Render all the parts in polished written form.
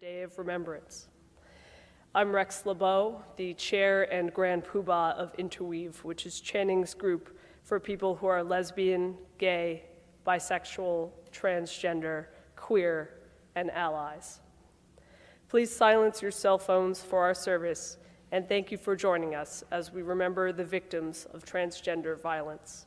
Day of Remembrance. I'm Rex LeBeau, the chair and grand poobah of Interweave, which is Channing's group for people who are lesbian, gay, bisexual, transgender, queer, and allies. Please silence your cell phones for our service, and thank you for joining us as we remember the victims of transgender violence.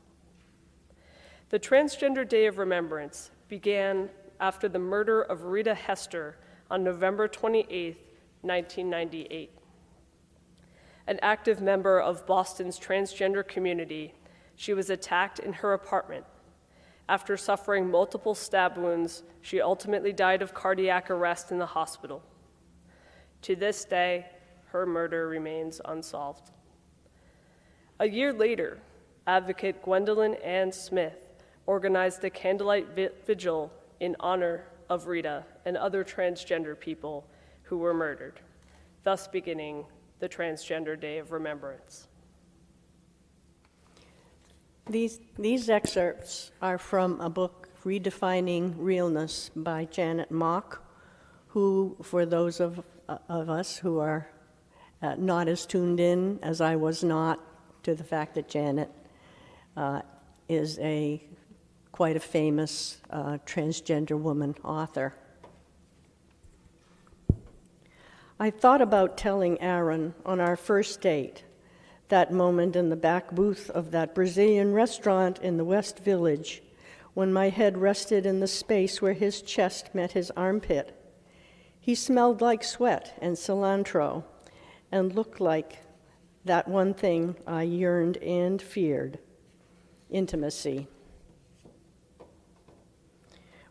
The Transgender Day of Remembrance began after the murder of Rita Hester on November 28, 1998. An active member of Boston's transgender community, she was attacked in her apartment. After suffering multiple stab wounds, she ultimately died of cardiac arrest in the hospital. To this day, her murder remains unsolved. A year later, advocate Gwendolyn Ann Smith organized a candlelight vigil in honor of Rita and other transgender people who were murdered, thus beginning the Transgender Day of Remembrance. These excerpts are from a book, Redefining Realness, by Janet Mock, who, for those of us who are not as tuned in as I was not to the fact that Janet is quite a famous transgender woman author. I thought about telling Aaron on our first date, that moment in the back booth of that Brazilian restaurant in the West Village, when my head rested in the space where his chest met his armpit. He smelled like sweat and cilantro and looked like that one thing I yearned and feared, intimacy.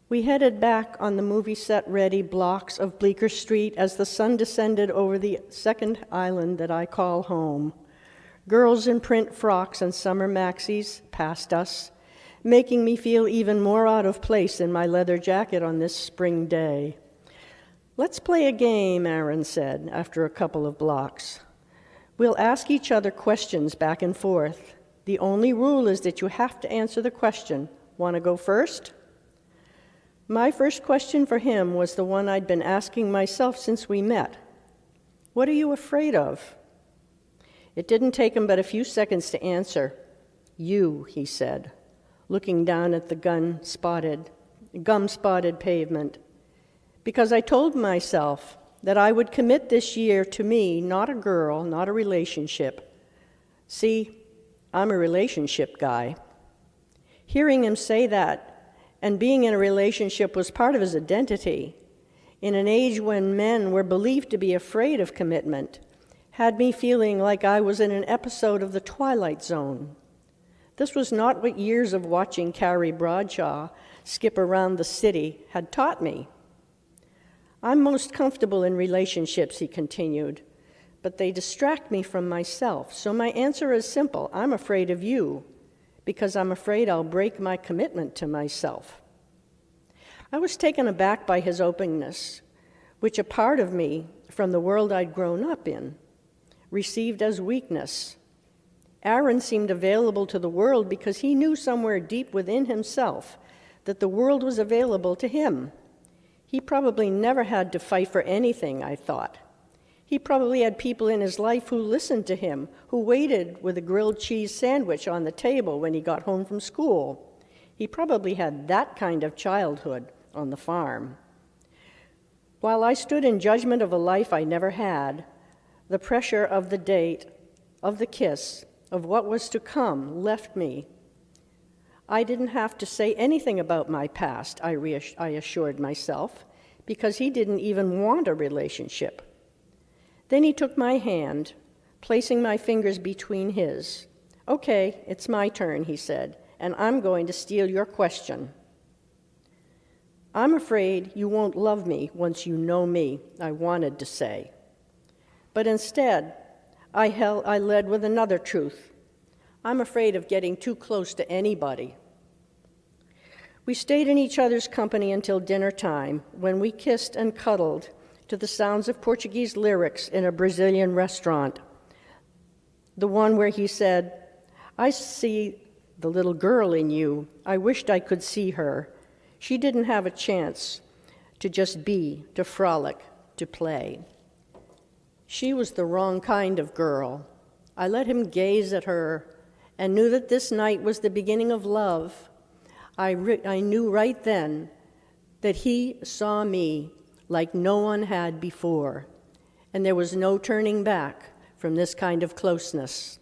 We headed back on the movie set-ready blocks of Bleecker Street as the sun descended over the second island that I call home. Girls in print frocks and summer maxis passed us, making me feel even more out of place in my leather jacket on this spring day. "Let's play a game," Aaron said after a couple of blocks. "We'll ask each other questions back and forth. The only rule is that you have to answer the question. Want to go first?" My first question for him was the one I'd been asking myself since we met. "What are you afraid of?" It didn't take him but a few seconds to answer. "You," he said, looking down at the gum-spotted pavement. Because I told myself that I would commit this year to me, not a girl, not a relationship. See, I'm a relationship guy. Hearing him say that, and being in a relationship was part of his identity, in an age when men were believed to be afraid of commitment, had me feeling like I was in an episode of The Twilight Zone. This was not what years of watching Carrie Bradshaw skip around the city had taught me. "I'm most comfortable in relationships," he continued, "but they distract me from myself. So my answer is simple. I'm afraid of you, because I'm afraid I'll break my commitment to myself." I was taken aback by his openness, which a part of me, from the world I'd grown up in, received as weakness. Aaron seemed available to the world because he knew somewhere deep within himself that the world was available to him. He probably never had to fight for anything, I thought. He probably had people in his life who listened to him, who waited with a grilled cheese sandwich on the table when he got home from school. He probably had that kind of childhood on the farm. While I stood in judgment of a life I never had, the pressure of the date, of the kiss, of what was to come left me. I didn't have to say anything about my past, I assured myself, because he didn't even want a relationship. Then he took my hand, placing my fingers between his. "Okay, it's my turn," he said, "and I'm going to steal your question." "I'm afraid you won't love me once you know me," I wanted to say. But instead, I led with another truth. I'm afraid of getting too close to anybody. We stayed in each other's company until dinner time, when we kissed and cuddled to the sounds of Portuguese lyrics in a Brazilian restaurant. The one where he said, "I see the little girl in you. I wished I could see her. She didn't have a chance to just be, to frolic. to play. She was the wrong kind of girl. I let him gaze at her and knew that this night was the beginning of love. I knew right then that he saw me like no one had before, and there was no turning back from this kind of closeness.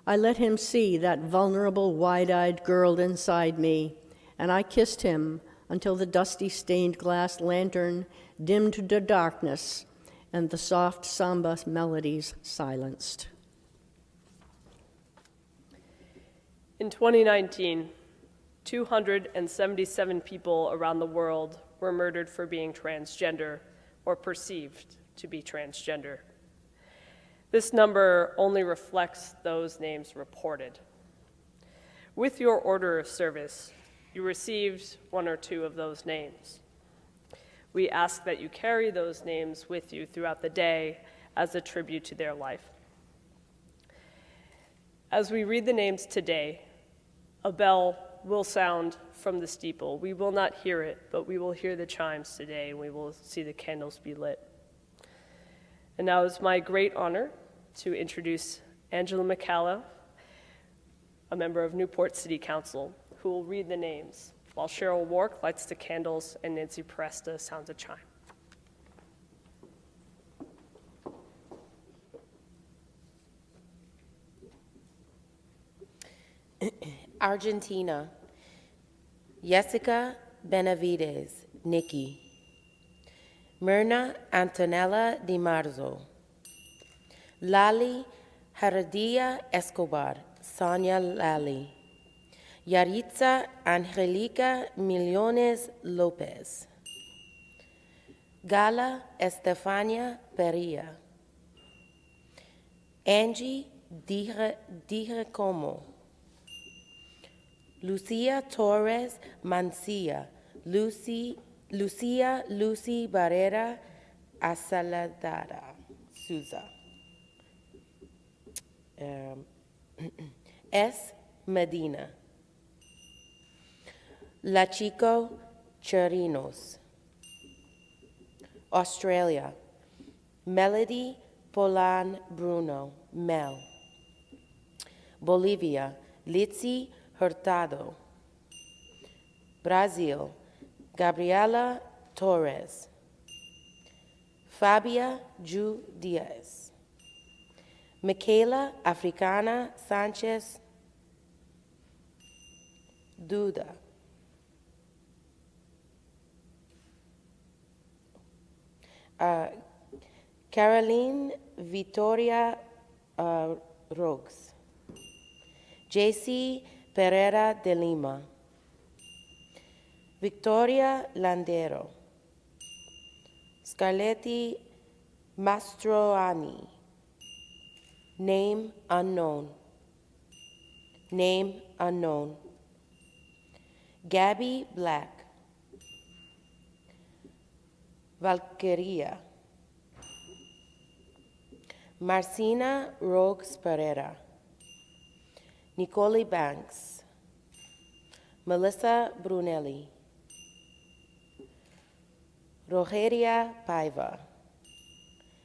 I let him see that vulnerable, wide-eyed girl inside me, and I kissed him until the dusty stained glass lantern dimmed to darkness and the soft samba melodies silenced. In 2019, 277 people around the world were murdered for being transgender or perceived to be transgender. This number only reflects those names reported. With your order of service, you received one or two of those names. We ask that you carry those names with you throughout the day as a tribute to their life. As we read the names today, a bell will sound from the steeple. We will not hear it, but we will hear the chimes today, and we will see the candles be lit. And now it's my great honor to introduce Angela McCalla, a member of Newport City Council, who will read the names, while Cheryl Wark lights the candles and Nancy Presta sounds a chime. Argentina, Jessica Benavides, Nikki. Myrna Antonella Di Marzo. Lali Heredia Escobar, Sonia Lali. Yaritza Angelica Millones Lopez. Gala Estefania Peria. Angie Direcomo. Lucia Torres Mancia. Lucia Lucy Barrera Asaladara Souza. S. Medina. La Chico Chirinos. Australia. Melody Polan Bruno, Mel. Bolivia. Litzy Hurtado. Brazil. Gabriela Torres. Fabia Ju Diaz. Michaela Africana Sanchez Duda. Caroline Victoria Rogues. JC Pereira de Lima. Victoria Landero. Scarletti Mastroani. Name unknown. Name unknown. Gabby Black. Valkyria. Marcina Rogues Pereira. Nicole Banks. Melissa Brunelli. Rogeria Paiva.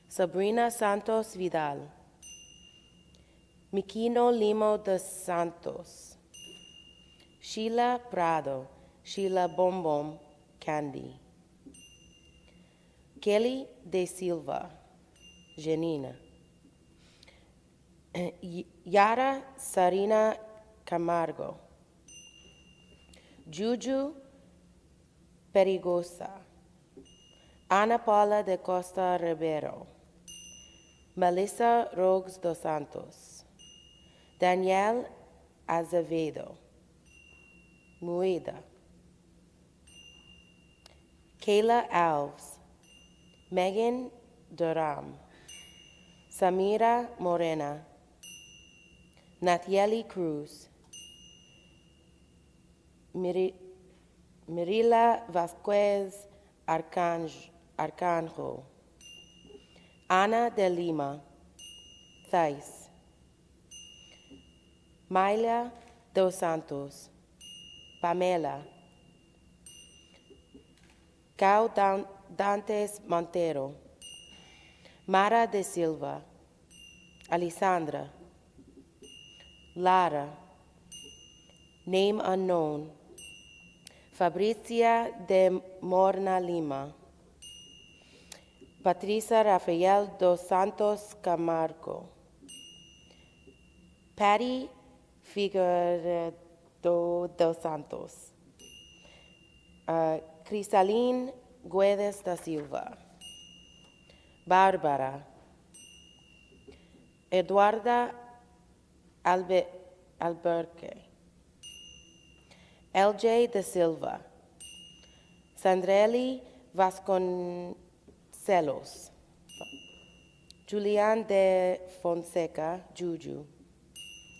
Sabrina Santos Vidal. Miquino Limo dos Santos. Sheila Prado. Sheila Bombom Candy. Kelly De Silva. Janina. Yara Sarina Camargo. Juju Perigosa. Ana Paula de Costa Ribeiro. Melissa Rogues dos Santos. Danielle Azevedo. Mueda. Kayla Alves. Megan Durham. Samira Morena. Natieli Cruz. Mirila Vasquez Arcanjo. Ana de Lima. Thais. Maila dos Santos. Pamela. Cao Dantes Montero. Mara de Silva, Alessandra, Lara, name unknown, Fabricia de Morna Lima, Patricia Rafael dos Santos Camargo, Patty Figueredo dos Santos, Crisaline Guedes da Silva, Bárbara, Eduarda Alberque, LJ da Silva, Sandrelli Vasconcelos, Julian de Fonseca, Juju,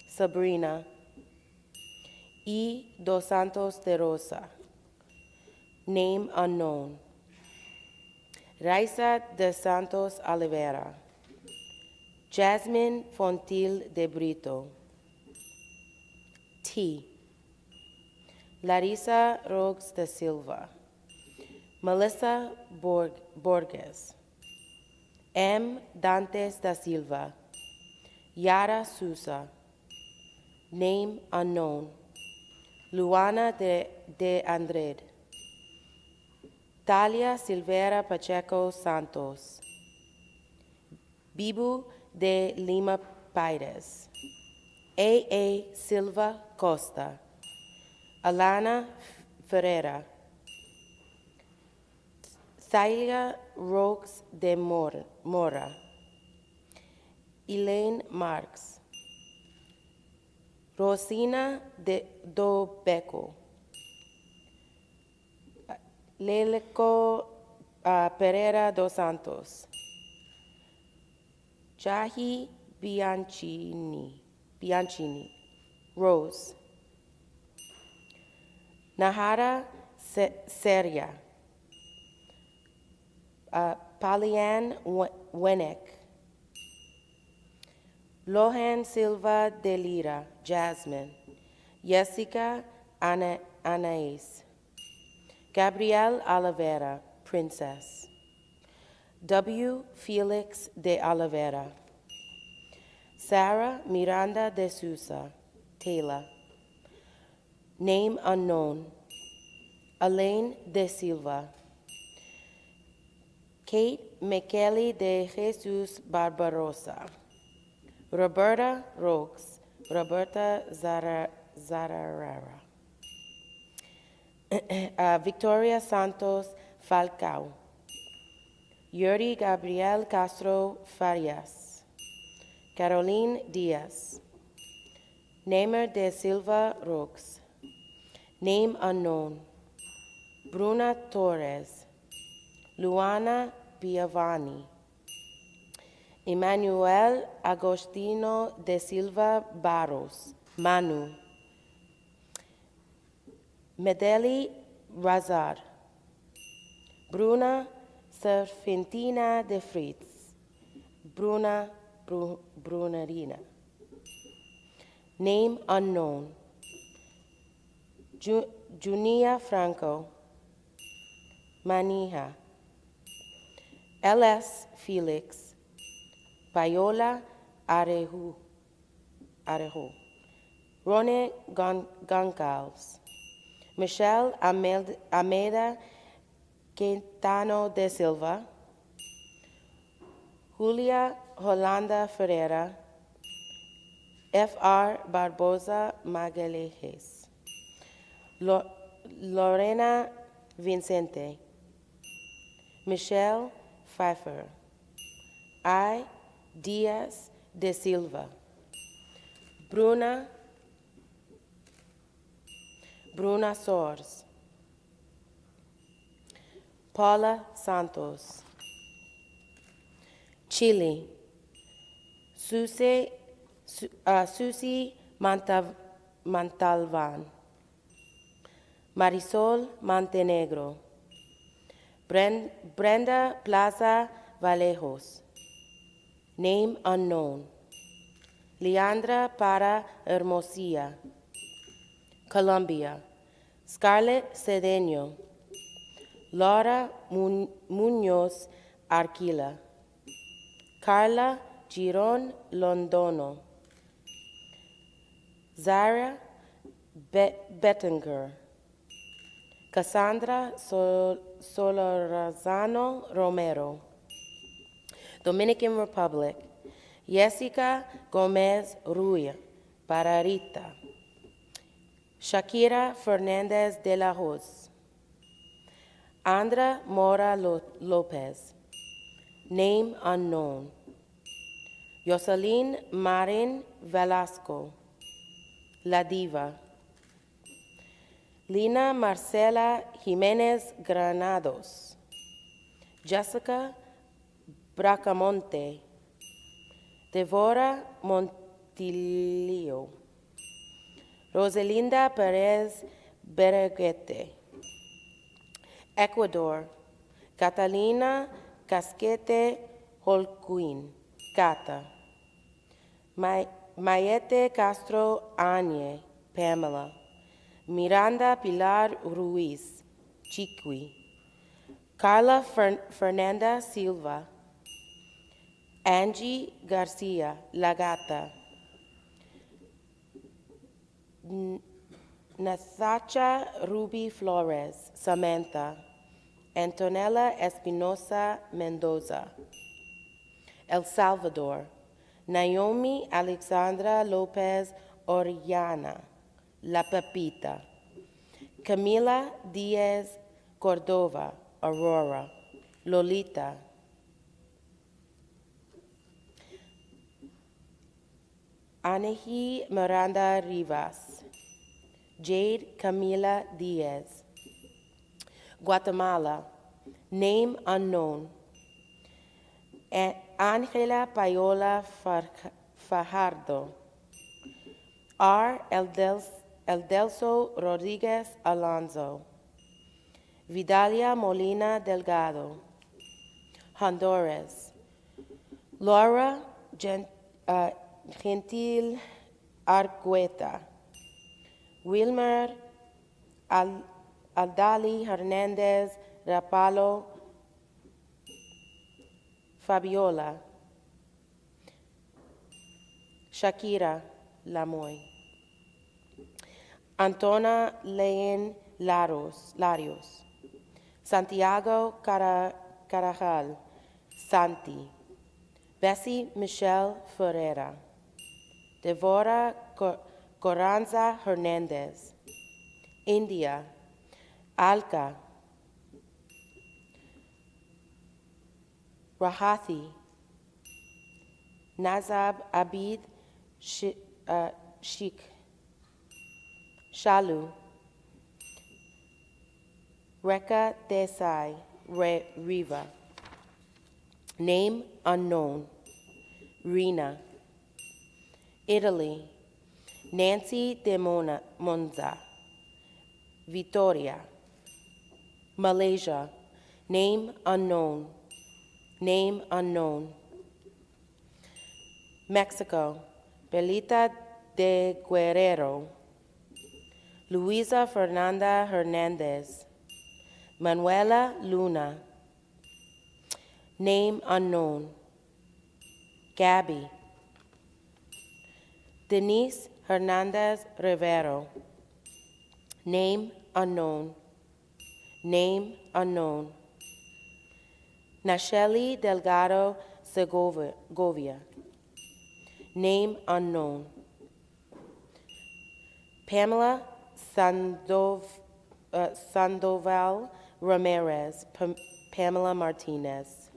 Sabrina, E. Dos Santos de Rosa, name unknown, Raisa de Santos Oliveira, Jasmine Fontil de Brito, T. Larissa Rogues da Silva, Melissa Borges, M. Dantes da Silva, Yara Sousa, name unknown, Luana de Andrade, Talia Silvera Pacheco Santos, Bibu de Lima Pires, A. Silva Costa, Alana Ferreira, Thalia Roques de Mora, Elaine Marks, Rosina do Beco, Leleco Pereira dos Santos, Jahi Bianchini, Rose, Nahara Seria, Palian Wenek, Lohan Silva de Lira, Jasmine, Jessica Anais, Gabrielle Oliveira, Princess, W. Felix de Oliveira, Sarah Miranda de Sousa, Taylor, name unknown, Elaine de Silva, Kate Michele de Jesus Barbarossa, Roberta Roques, Roberta Zararara, Victoria Santos Falcao, Yuri Gabriel Castro Farias, Caroline Diaz, Neymar de Silva Roques, name unknown, Bruna Torres, Luana Biavani, Emmanuel Agostino de Silva Barros, Manu, Medeli Razar, Bruna Serpentina de Fritz, Brunarina, name unknown, Junia Franco, Manija, L.S. Felix, Viola Arejo, Rone Goncalves, Michelle Almeida Quintano de Silva, Julia Holanda Ferreira, F.R. Barbosa Magalhães, Lorena Vincente, Michelle Pfeiffer, I. Diaz de Silva, Bruna Soares, Paula Santos, Chile, Susie Montalvan, Marisol Montenegro, Brenda Plaza Vallejos, name unknown, Leandra Para Hermosilla, Colombia, Scarlett Cedeño, Laura Muñoz Arquila, Carla Giron Londono, Zara Bettinger, Cassandra Solorzano Romero, Dominican Republic, Jessica Gomez Ruiz, Bararita, Shakira Fernandez de la Hoz, Andra Mora Lopez, name unknown, Jocelyn Marin Velasco, La Diva, Lina Marcela Jimenez Granados, Jessica Bracamonte, Devora Montilio, Rosalinda Perez Berreguete, Ecuador, Catalina Casquete Holguin, Cata, Mayete Castro Añe, Pamela, Miranda Pilar Ruiz, Chiqui, Carla Fernanda Silva, Angie Garcia, La Gata, Nathacha Ruby Flores, Samantha, Antonella Espinosa Mendoza, El Salvador, Naomi Alexandra Lopez Orellana, La Pepita, Camila Diaz Cordova, Aurora, Lolita, Anahi Miranda Rivas, Jade Camila Diaz, Guatemala, name unknown, Angela Paola Fajardo, R. Eldelso Rodriguez Alonso, Vidalia Molina Delgado, Honduras, Laura Gentil Argueta, Wilmer Aldali Hernandez Rapalo, Fabiola, Shakira Lamoy, Antona Leyen Larios, Santiago Carajal, Santi, Bessie Michelle Ferreira, Devora Coranza Hernandez, India, Alka, Rahathi, Nazab Abid Sheikh, Shalu, Reka Desai Riva, name unknown, Rena, Italy, Nancy de Monza, Vittoria, Malaysia, name unknown, name unknown, Mexico, Belita de Guerrero, Luisa Fernanda Hernandez, Manuela Luna, name unknown, Gabby, Denise Hernandez Rivero, name unknown, name unknown, Nacheli Delgado Segovia, name unknown, Pamela Sandoval Ramirez, Pamela Martinez,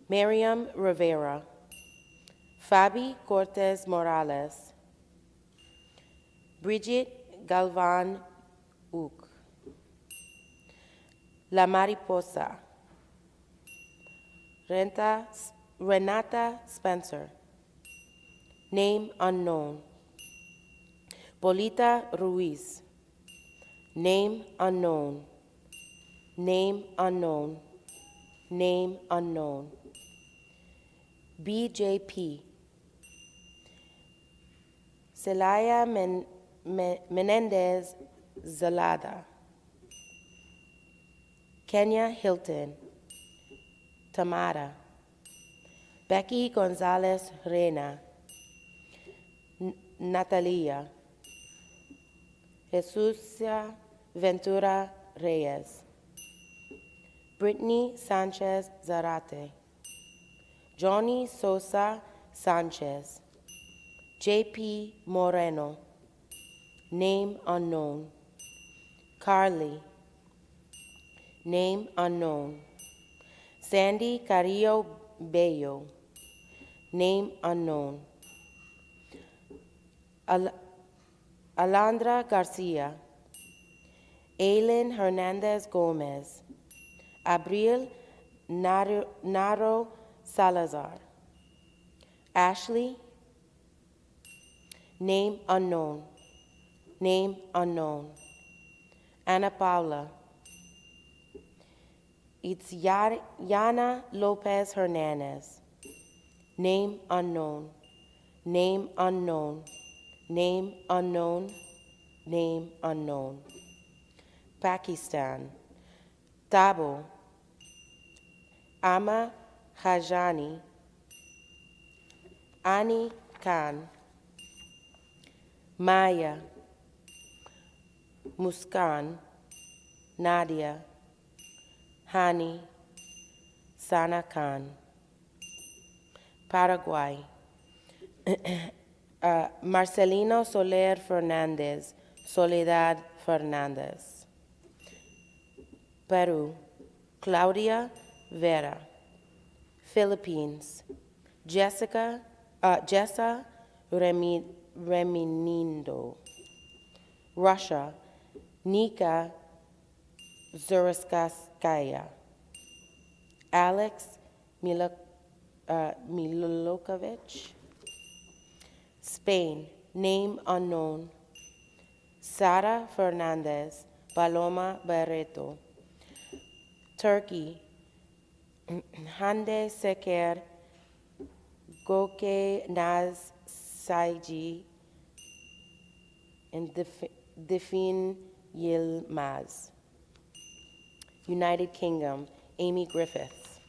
Miriam Rivera, Fabi Cortez Morales, Bridget Galvan Uk, La Mariposa, Renata Spencer, name unknown, Bolita Ruiz, name unknown, name unknown, name unknown, BJP, Celaya Menendez Zelada, Kenya Hilton, Tamara, Becky Gonzalez Reina, Natalia, Jesucia Ventura Reyes, Brittany Sanchez Zarate, Johnny Sosa Sanchez, J.P. Moreno, name unknown, Carly, name unknown, Sandy Carrillo Bello, name unknown, Alondra Garcia, Aileen Hernandez Gomez, Abril Naro Salazar, Ashley, name unknown, name unknown, Ana Paula, it's Yana Lopez Hernandez, name unknown, name unknown, name unknown, name unknown, Pakistan, Tabo, Ama Hajani, Ani Khan, Maya, Muskan, Nadia, Hani, Sana Khan, Paraguay, Marcelino Soler Fernandez, Soledad Fernandez, Peru, Claudia Vera, Philippines, Jessa Reminindo, Russia, Nika Zuraskaya, Alex Milokovic, Spain, name unknown, Sara Fernandez, Paloma Barreto, Turkey, Hande Seker, Goke Naz Saiji, and Defin Yilmaz. United Kingdom, Amy Griffiths.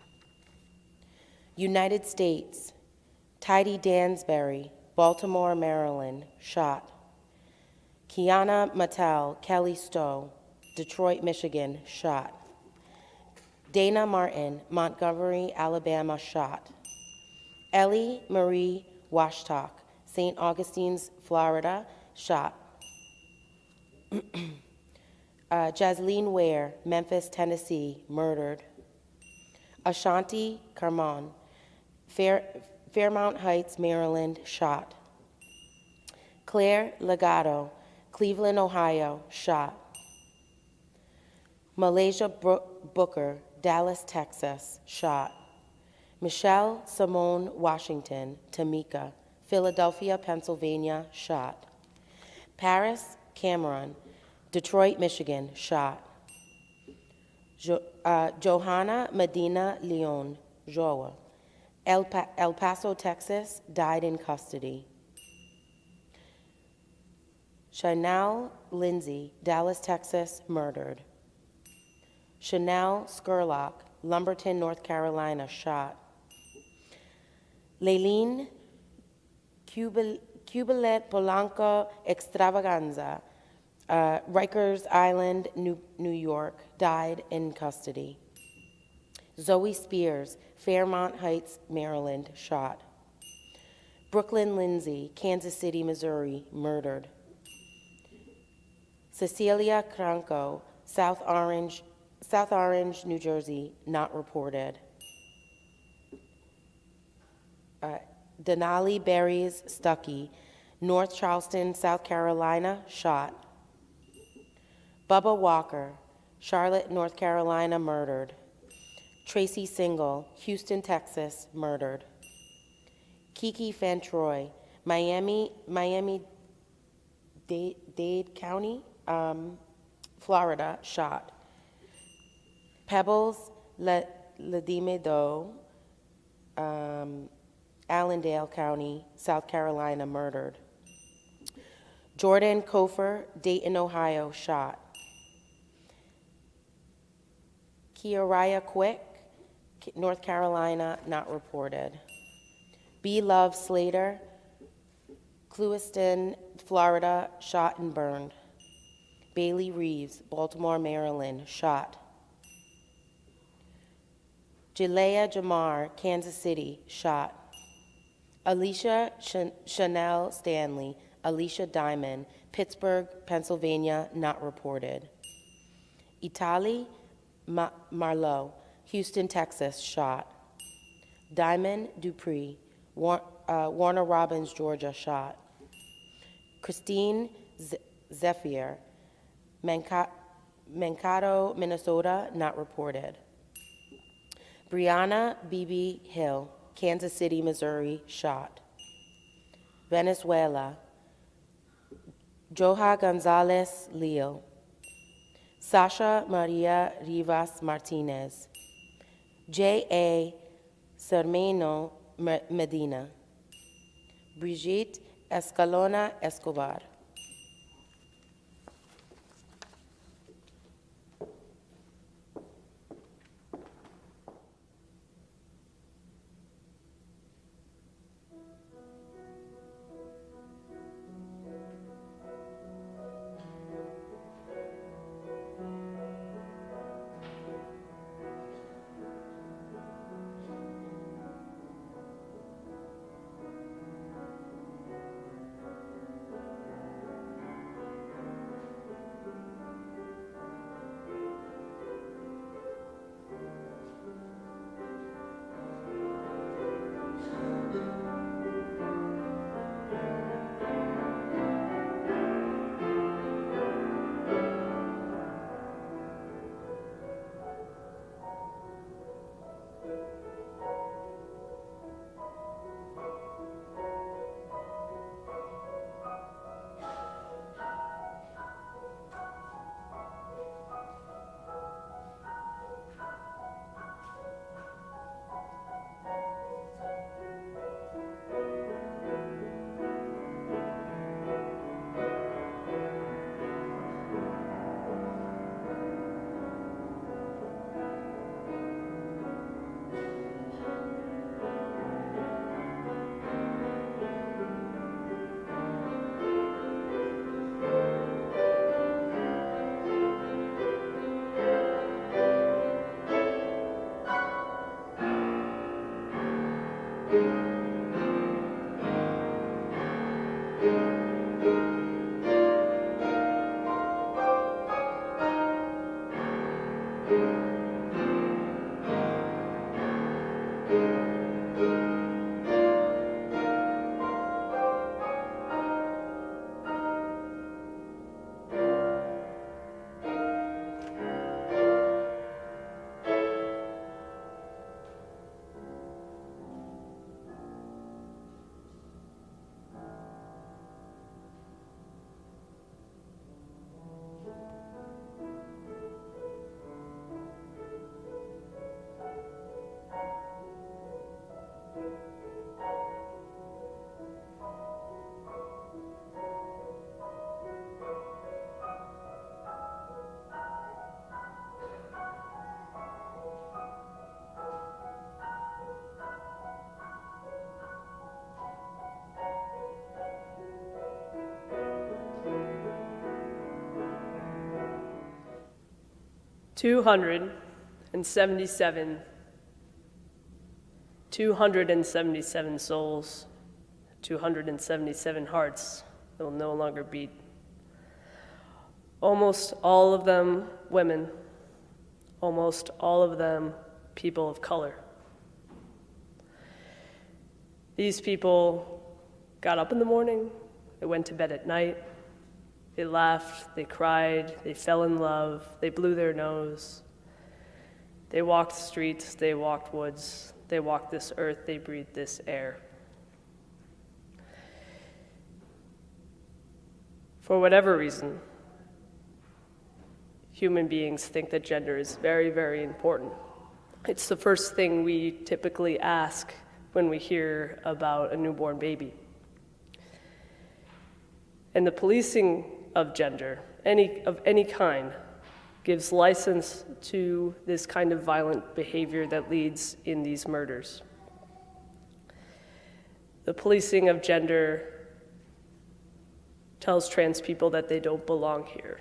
United States, Tidy Dansbury, Baltimore, Maryland, shot. Kiana Mattel, Kelly Stowe, Detroit, Michigan, shot. Dana Martin, Montgomery, Alabama, shot. Ellie Marie Washtok, St. Augustine's, Florida, shot. Jasleen Ware, Memphis, Tennessee, murdered. Ashanti Carmon, Fairmount Heights, Maryland, shot. Claire Legato, Cleveland, Ohio, shot. Malaysia Booker, Dallas, Texas, shot. Michelle Simone Washington, Tamika, Philadelphia, Pennsylvania, shot. Paris Cameron, Detroit, Michigan, shot. Johanna Medina Leon, Joa, El Paso, Texas, died in custody. Chanel Lindsay, Dallas, Texas, murdered. Chanel Skurlock, Lumberton, North Carolina, shot. Leilene Cubilet Polanco Extravaganza, Rikers Island, New York, died in custody. Zoe Spears, Fairmount Heights, Maryland, shot. Brooklyn Lindsay, Kansas City, Missouri, murdered. Cecilia Cranco, South Orange, New Jersey, not reported. Denali Berries Stuckey, North Charleston, South Carolina, shot. Bubba Walker, Charlotte, North Carolina, murdered. Tracy Single, Houston, Texas, murdered. Kiki Fantroy, Miami-Dade County, Florida, shot. Pebbles Ledimedo, Allendale County, South Carolina, murdered. Jordan Kofer, Dayton, Ohio, shot. Kiariah Quick, North Carolina, not reported. B. Love Slater, Clewiston, Florida, shot and burned. Bailey Reeves, Baltimore, Maryland, shot. Jalea Jamar, Kansas City, shot. Alicia Chanel Stanley, Alicia Diamond, Pittsburgh, Pennsylvania, not reported. Itali Marlowe, Houston, Texas, shot. Diamond Dupree, Warner Robins, Georgia, shot. Christine Zephyr, Mankato, Minnesota, not reported. Brianna Bibi Hill, Kansas City, Missouri, shot. Venezuela, Joja Gonzalez Leo. Sasha Maria Rivas Martinez. J.A. Sermeno Medina. Brigitte Escalona Escobar. Two hundred and 277 souls, 277 hearts that will no longer beat. Almost all of them women, almost all of them people of color. These people got up in the morning, they went to bed at night, they laughed, they cried, they fell in love, they blew their nose. They walked streets, they walked woods, they walked this earth, they breathed this air. For whatever reason, human beings think that gender is very, very important. It's the first thing we typically ask when we hear about a newborn baby. And the policing of gender, of any kind, gives license to this kind of violent behavior that leads in these murders. The policing of gender tells trans people that they don't belong here.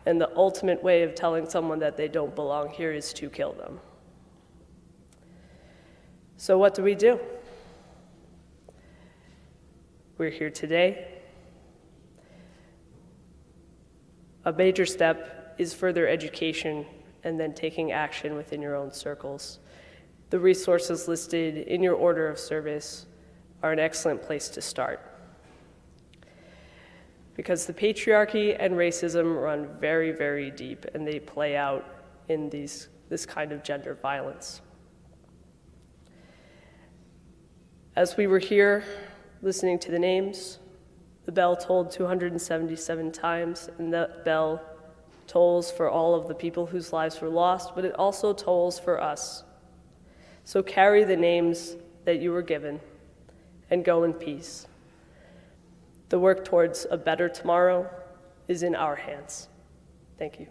And the ultimate way of telling someone that they don't belong here is to kill them. So what do we do? We're here today. A major step is further education and then taking action within your own circles. The resources listed in your order of service are an excellent place to start. Because the patriarchy and racism run very, very deep, and they play out in this kind of gender violence. As we were here listening to the names, the bell tolled 277 times, and that bell tolls for all of the people whose lives were lost, but it also tolls for us. So carry the names that you were given and go in peace. The work towards a better tomorrow is in our hands. Thank you.